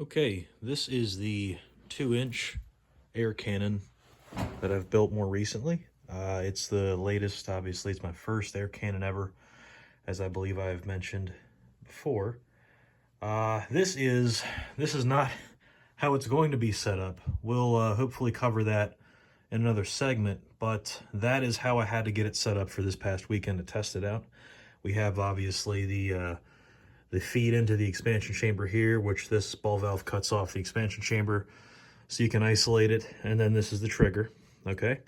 Okay, this is the 2-inch air cannon that I've built more recently. It's the latest, obviously. It's my first air cannon ever, as I believe I've mentioned before. This is not how it's going to be set up. We'll hopefully cover that in another segment, but that is how I had to get it set up for this past weekend to test it out. We have obviously the feed into the expansion chamber here, which this ball valve cuts off the expansion chamber so you can isolate it. And then this is the trigger, okay?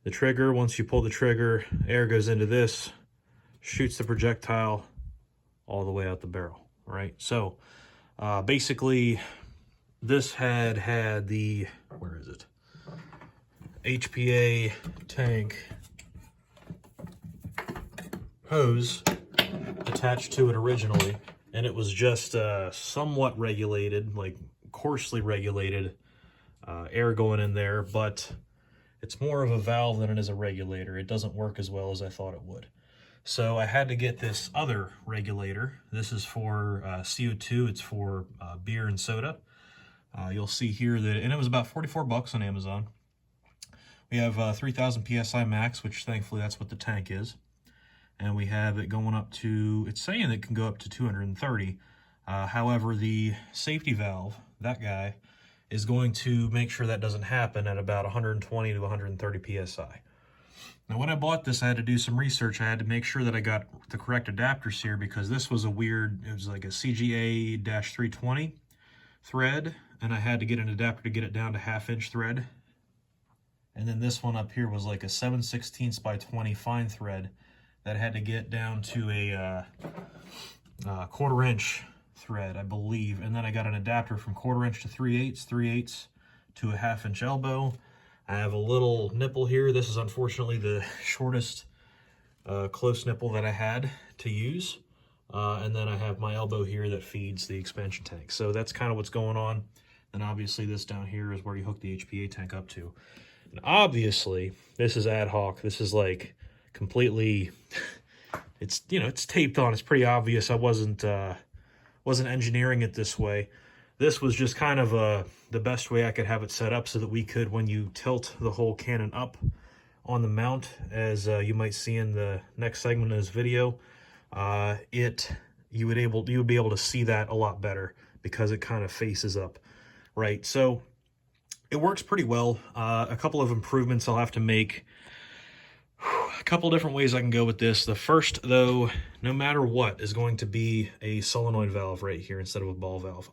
The trigger, once you pull the trigger, air goes into this, shoots the projectile all the way out the barrel, right? So basically this had the, where is it? HPA tank hose attached to it originally, and it was just somewhat regulated, like coarsely regulated air going in there, but it's more of a valve than it is a regulator. It doesn't work as well as I thought it would. So I had to get this other regulator. This is for CO2. It's for beer and soda. You'll see here that, and it was about 44 bucks on Amazon. We have 3,000 PSI max, which thankfully that's what the tank is. And we have it going up to, it's saying it can go up to 230. However, the safety valve, that guy, is going to make sure that doesn't happen at about 120 to 130 PSI. Now, when I bought this, I had to do some research. I had to make sure that I got the correct adapters here, because this was a weird, it was like a CGA-320 thread, and I had to get an adapter to get it down to 1/2-inch thread. And then this one up here was like a 7/16 by 20 fine thread that had to get down to a 1/4-inch thread, I believe. And then I got an adapter from 1/4-inch to 3/8, 3/8 to a 1/2-inch elbow. I have a little nipple here. This is unfortunately the shortest close nipple that I had to use. And then I have my elbow here that feeds the expansion tank. So that's kind of what's going on. And obviously this down here is where you hook the HPA tank up to. And obviously this is ad hoc. This is like completely, it's, you know, it's taped on. It's pretty obvious. I wasn't engineering it this way. This was just kind of the best way I could have it set up so that we could, when you tilt the whole cannon up on the mount, as you might see in the next segment of this video, you would be able to see that a lot better because it kind of faces up, right? So it works pretty well. A couple of improvements I'll have to make. A couple different ways I can go with this. The first, though, no matter what, is going to be a solenoid valve right here instead of a ball valve.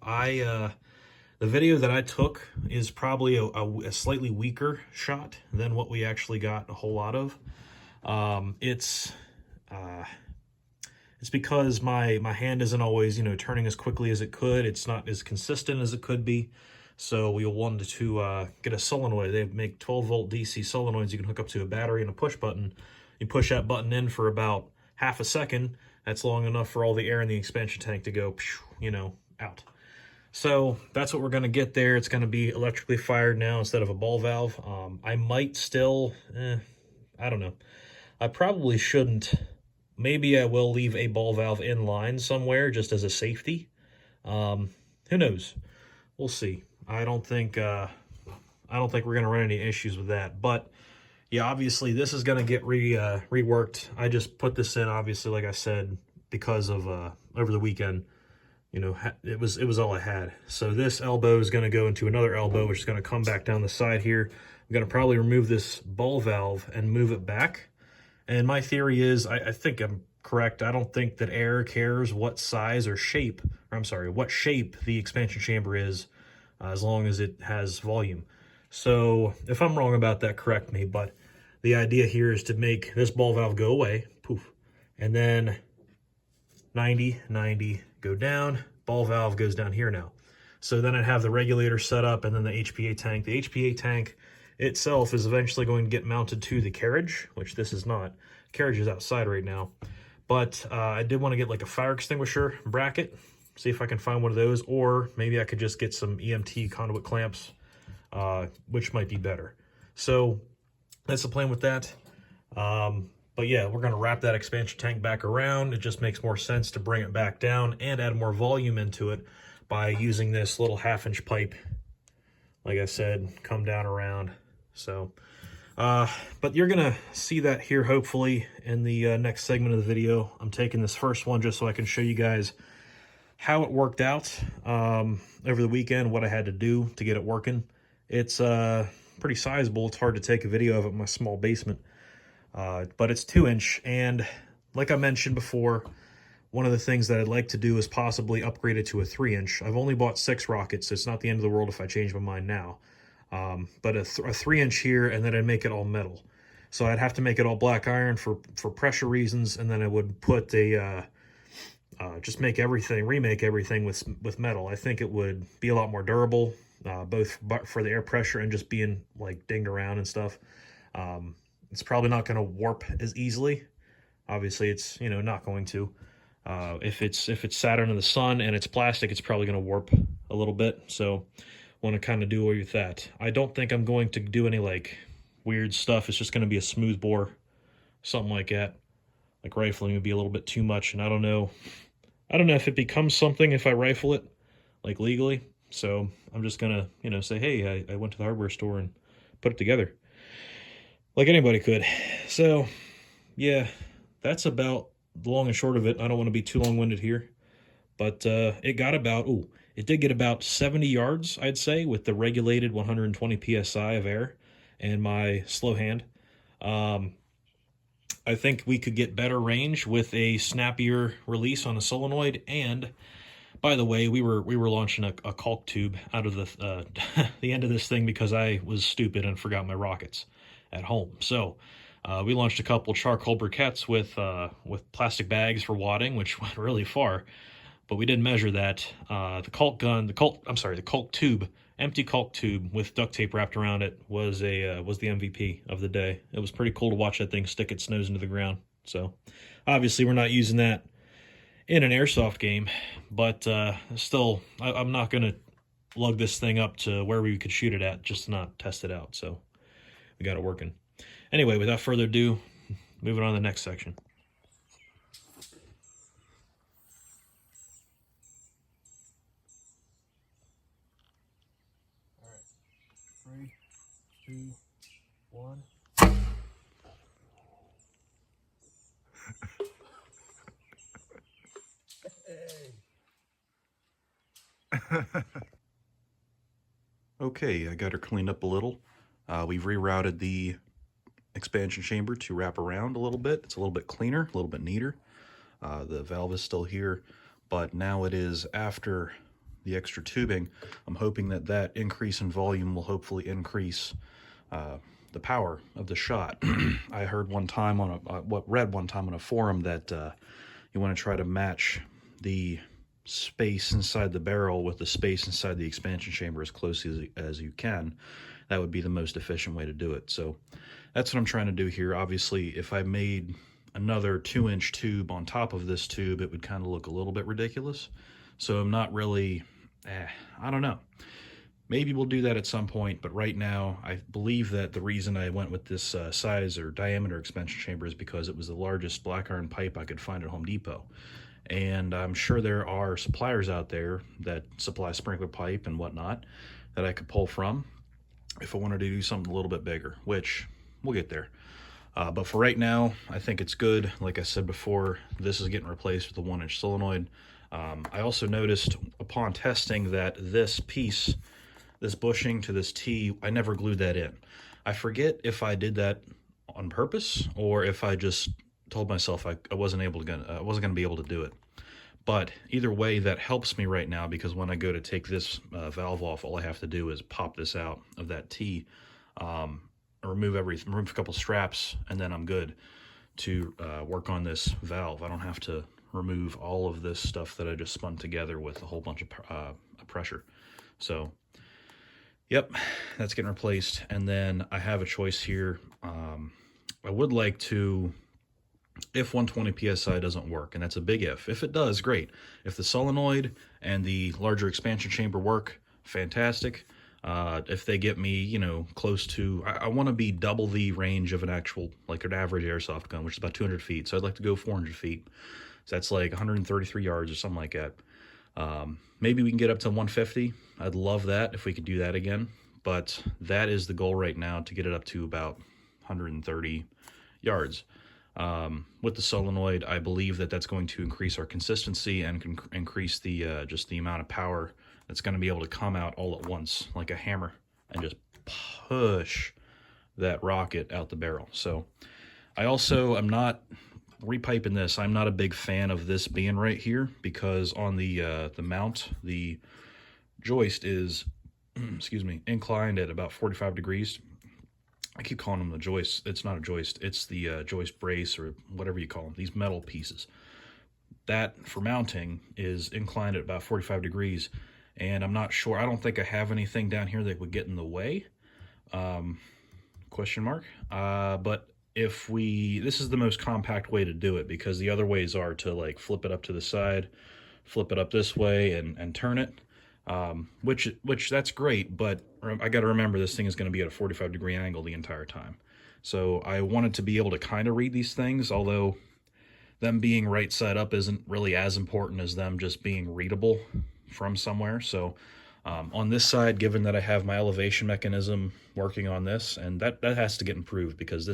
The video that I took is probably a slightly weaker shot than what we actually got a whole lot of. It's because my hand isn't always, you know, turning as quickly as it could. It's not as consistent as it could be. So we wanted to get a solenoid. They make 12-volt DC solenoids you can hook up to a battery and a push button. You push that button in for about 1/2 second. That's long enough for all the air in the expansion tank to go, you know, out. So that's what we're going to get there. It's going to be electrically fired now instead of a ball valve. I might still, I don't know. I probably shouldn't. Maybe I will leave a ball valve in line somewhere just as a safety. Who knows? We'll see. I don't think we're going to run any issues with that. But yeah, obviously this is going to get reworked. I just put this in, obviously, like I said, because of over the weekend. You know, it was all I had. So this elbow is going to go into another elbow, which is going to come back down the side here. I'm going to probably remove this ball valve and move it back. And my theory is, I think I'm correct. I don't think that air cares what size or shape, or I'm sorry, what shape the expansion chamber is, as long as it has volume. So if I'm wrong about that, correct me. But the idea here is to make this ball valve go away, poof, and then 90, 90, go down, ball valve goes down here now. So then I'd have the regulator set up and then the HPA tank. The HPA tank itself is eventually going to get mounted to the carriage, which this is not. Carriage is outside right now. But I did want to get like a fire extinguisher bracket, see if I can find one of those, or maybe I could just get some EMT conduit clamps, which might be better. So that's the plan with that. But yeah, we're going to wrap that expansion tank back around. It just makes more sense to bring it back down and add more volume into it. by using this little 1/2-inch pipe. Like I said, come down around. So, but you're gonna see that here hopefully in the next segment of the video. I'm taking this first one just so I can show you guys how it worked out over the weekend, what I had to do to get it working. It's pretty sizable. It's hard to take a video of it in my small basement, but it's 2-inch, and like I mentioned before, one of the things that I'd like to do is possibly upgrade it to a 3-inch. I've only bought 6 rockets, so it's not the end of the world if I change my mind now. But a 3-inch here, and then I'd make it all metal. So I'd have to make it all black iron for pressure reasons, and then I would put a just remake everything with metal. I think it would be a lot more durable, both for the air pressure and just being like dinged around and stuff. It's probably not going to warp as easily. Obviously, it's not going to. If it's sat under the sun and it's plastic, it's probably going to warp a little bit. So want to kind of do away with that. I don't think I'm going to do any like weird stuff. It's just going to be a smooth bore, something like that. Like rifling would be a little bit too much, and I don't know if it becomes something if I rifle it like legally. So I'm just gonna say, hey, I went to the hardware store and put it together like anybody could. So yeah, that's about the long and short of it. I don't want to be too long-winded here, but it did get about 70 yards, I'd say, with the regulated 120 psi of air and my slow hand. I think we could get better range with a snappier release on a solenoid. And by the way, we were launching a caulk tube out of the the end of this thing because I was stupid and forgot my rockets at home. So we launched a couple charcoal briquettes with plastic bags for wadding, which went really far, but we didn't measure that. The caulk tube, empty caulk tube with duct tape wrapped around it was the MVP of the day. It was pretty cool to watch that thing stick its nose into the ground. So obviously we're not using that in an airsoft game, but still, I'm not going to lug this thing up to where we could shoot it at just to not test it out. So we got it working. Anyway, without further ado, moving on to the next section. All right, 3, 2, 1. Okay, I got her cleaned up a little. We've rerouted the expansion chamber to wrap around a little bit. It's a little bit cleaner, a little bit neater. The valve is still here, but now it is after the extra tubing. I'm hoping that increase in volume will hopefully increase the power of the shot. I heard one time read one time on a forum that you want to try to match the space inside the barrel with the space inside the expansion chamber as close as you can. That would be the most efficient way to do it. So that's what I'm trying to do here. Obviously, if I made another 2-inch tube on top of this tube, it would kind of look a little bit ridiculous. So I'm not really, I don't know. Maybe we'll do that at some point, but right now, I believe that the reason I went with this size or diameter expansion chamber is because it was the largest black iron pipe I could find at Home Depot. And I'm sure there are suppliers out there that supply sprinkler pipe and whatnot that I could pull from if I wanted to do something a little bit bigger, which we'll get there. But for right now, I think it's good. Like I said before, this is getting replaced with a 1-inch solenoid. I also noticed upon testing that this piece, this bushing to this T, I never glued that in. I forget if I did that on purpose or if I just told myself I wasn't gonna be able to do it. But either way, that helps me right now because when I go to take this valve off, all I have to do is pop this out of that T, remove a couple straps, and then I'm good to work on this valve. I don't have to remove all of this stuff that I just spun together with a whole bunch of pressure. So, yep, that's getting replaced. And then I have a choice here. I would like to, if 120 psi doesn't work, and that's a big if it does, great. If the solenoid and the larger expansion chamber work, fantastic. If they get me, close to, I want to be double the range of an actual, like an average airsoft gun, which is about 200 feet. So I'd like to go 400 feet. So that's like 133 yards or something like that. Maybe we can get up to 150. I'd love that if we could do that again. But that is the goal right now, to get it up to about 130 yards. With the solenoid, I believe that that's going to increase our consistency and increase the just the amount of power that's going to be able to come out all at once, like a hammer, and just push that rocket out the barrel. So I also am not repiping this. I'm not a big fan of this being right here, because on the mount, the joist is excuse me, inclined at about 45 degrees. I keep calling them the joist. It's not a joist. It's the joist brace, or whatever you call them, these metal pieces. That, for mounting, is inclined at about 45 degrees. And I'm not sure. I don't think I have anything down here that would get in the way. Question mark. But if this is the most compact way to do it, because the other ways are to like flip it up to the side, flip it up this way, and turn it. Which that's great, but I got to remember this thing is going to be at a 45-degree angle the entire time. So I wanted to be able to kind of read these things, although them being right side up isn't really as important as them just being readable from somewhere. So on this side, given that I have my elevation mechanism working on this, and that has to get improved, because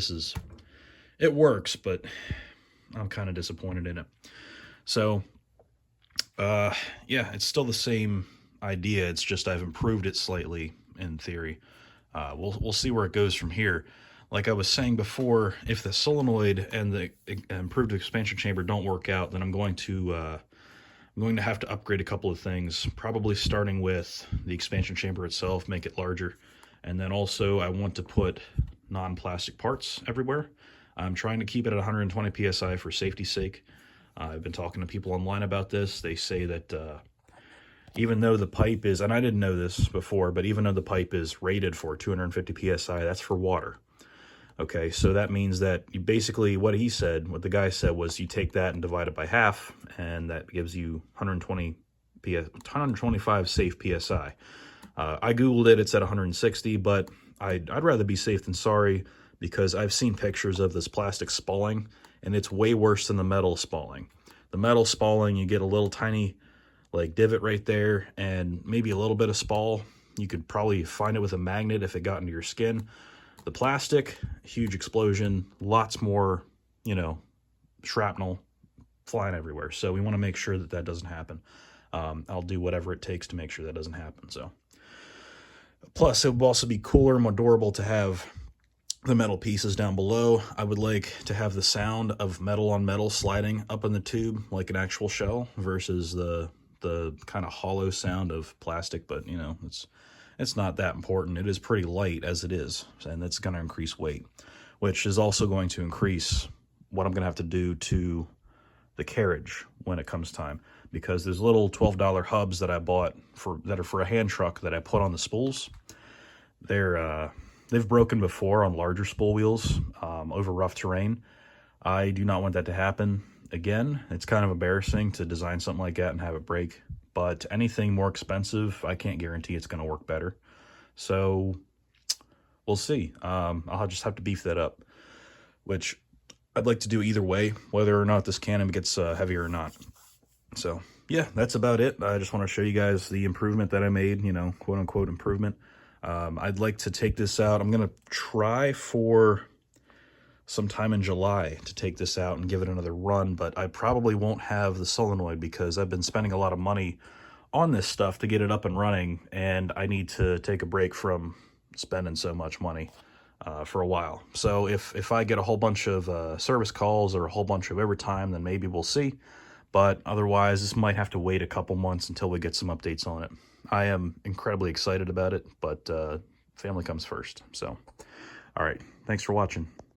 it works, but I'm kind of disappointed in it. So yeah, it's still the same idea. It's just I've improved it slightly in theory. We'll see where it goes from here. Like I was saying before, if the solenoid and the improved expansion chamber don't work out, then I'm going to have to upgrade a couple of things, probably starting with the expansion chamber itself, make it larger. And then also I want to put non-plastic parts everywhere. I'm trying to keep it at 120 PSI for safety's sake. I've been talking to people online about this. They say that even though the pipe is, and I didn't know this before, but even though the pipe is rated for 250 PSI, that's for water. Okay, so that means that you basically, what the guy said was you take that and divide it by half, and that gives you 125 safe PSI. I Googled it, it's at 160, but I'd rather be safe than sorry, because I've seen pictures of this plastic spalling, and it's way worse than the metal spalling. The metal spalling, you get a little tiny like divot right there, and maybe a little bit of spall. You could probably find it with a magnet if it got into your skin. The plastic, huge explosion, lots more, shrapnel flying everywhere. So we want to make sure that that doesn't happen. I'll do whatever it takes to make sure that doesn't happen. So, plus, it would also be cooler, more durable to have the metal pieces down below. I would like to have the sound of metal on metal sliding up in the tube like an actual shell, versus the kind of hollow sound of plastic. But it's not that important. It is pretty light as it is, and it's going to increase weight, which is also going to increase what I'm going to have to do to the carriage when it comes time, because there's little $12 hubs that I bought that are for a hand truck that I put on the spools. They've broken before on larger spool wheels over rough terrain. I do not want that to happen again. It's kind of embarrassing to design something like that and have it break. But anything more expensive, I can't guarantee it's going to work better. So we'll see. I'll just have to beef that up, which I'd like to do either way, whether or not this cannon gets heavier or not. So yeah, that's about it. I just want to show you guys the improvement that I made, quote unquote improvement. I'd like to take this out. I'm going to try for sometime in July to take this out and give it another run, but I probably won't have the solenoid, because I've been spending a lot of money on this stuff to get it up and running, and I need to take a break from spending so much money for a while. So if I get a whole bunch of service calls or a whole bunch of overtime, then maybe we'll see. But otherwise, this might have to wait a couple months until we get some updates on it. I am incredibly excited about it, but family comes first. So, all right. Thanks for watching.